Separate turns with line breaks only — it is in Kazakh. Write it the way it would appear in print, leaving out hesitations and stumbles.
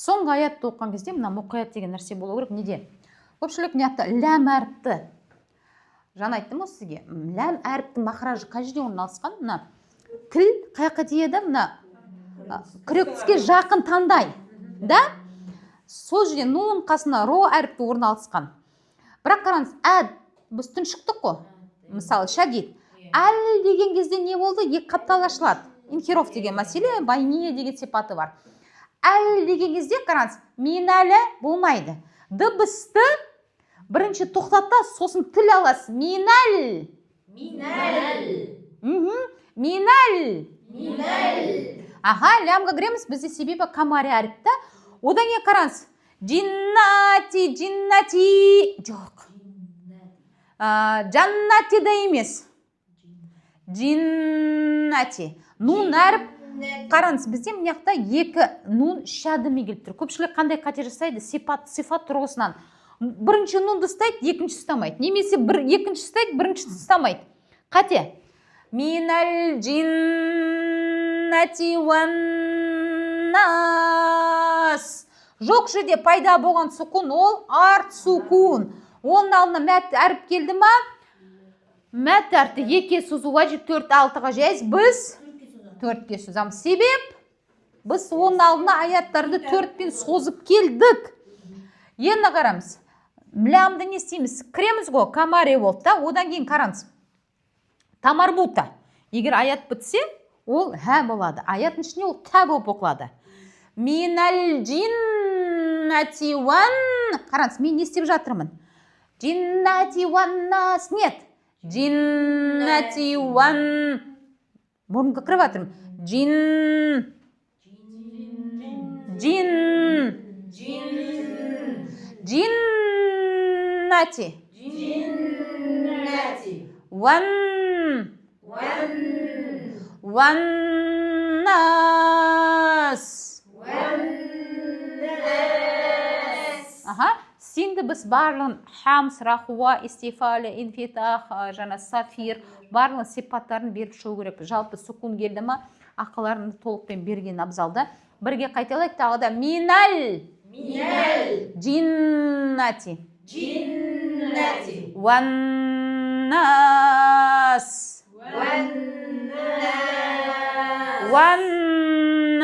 Соңғы аятты оқыған кезде мына мұқият деген нәрсе болу керек. Неде? Көпшілік мына ләм әріпті. Жаңа айттым ғой сізге. Ләм әріптің махражы қай жерде орналасқан? Мына тіл қаяққа тиеді? Мына күрек тіске жақын таңдай. Да? Сол жерде нун қасына ро әріпті орналасқан. Бірақ қараңыз, біз тұншықтық қой. Мысалы, шадид. Әл деген кезде не болды? Екі қаптал ашылады. Инхироф деген мәселе, байния деген сипаты бар. Әл деген кезде қараңыз, минәлі болмайды. Дыбысты бірінші тоқтатта, сосын тіл аласыз. Минәл. Аха, лямға кіреміз, бізде себебі камари әріпті. Одан кейін қараңыз. Джиннати. Жоқ. Джаннати да емес. Джиннати. Нун әріп. Қараңыз, бізде мынаяқта екі нун шадыми келіп тұр. Көпшілік қандай қате жасайды? Сифат тұрғысынан. Бірінші нунды ұстайды, екінші ұстамайды. Немесе екінші ұстайды, бірінші ұстамайды. Қате. Минал джиннати ваннас. Жоқ жерде пайда болған сукун, ол арт сукун. Оның алдына мәт әріп келді ма? Мәт әріпті еке созу ваджиб 4-6-ға жайыз. Біз 4-ке созамыз. Себеп, біз оның алдына аяттарды 4-пен созып келдік. Енді қарамыз. Лямды не істейміз? Кіреміз ғой, камари болды да, одан кейін қараңыз. Тамарбута. Егер аят бітсе, ол хә болады. Аяттың ішіне ол тә болып оқылады. Минал джиннати ван. Қараңыз, мен не істеп жатырмын? Джиннати ваннас. Нет. Джиннати ван. Мұрынға кіріп жатырмын. Джиннати. Ваннас. Аха, сенді біз барлығын хамс, рахуа, истифалі, инфитах, жана сафир, барлығын сипаттарын беріп шығу керек. Жалпы сукун келді ма, ақыларын толықпен берген абзалда. Бірге қайталайық тағы да. Минал. Джиннати. Ваннас. Ваннас.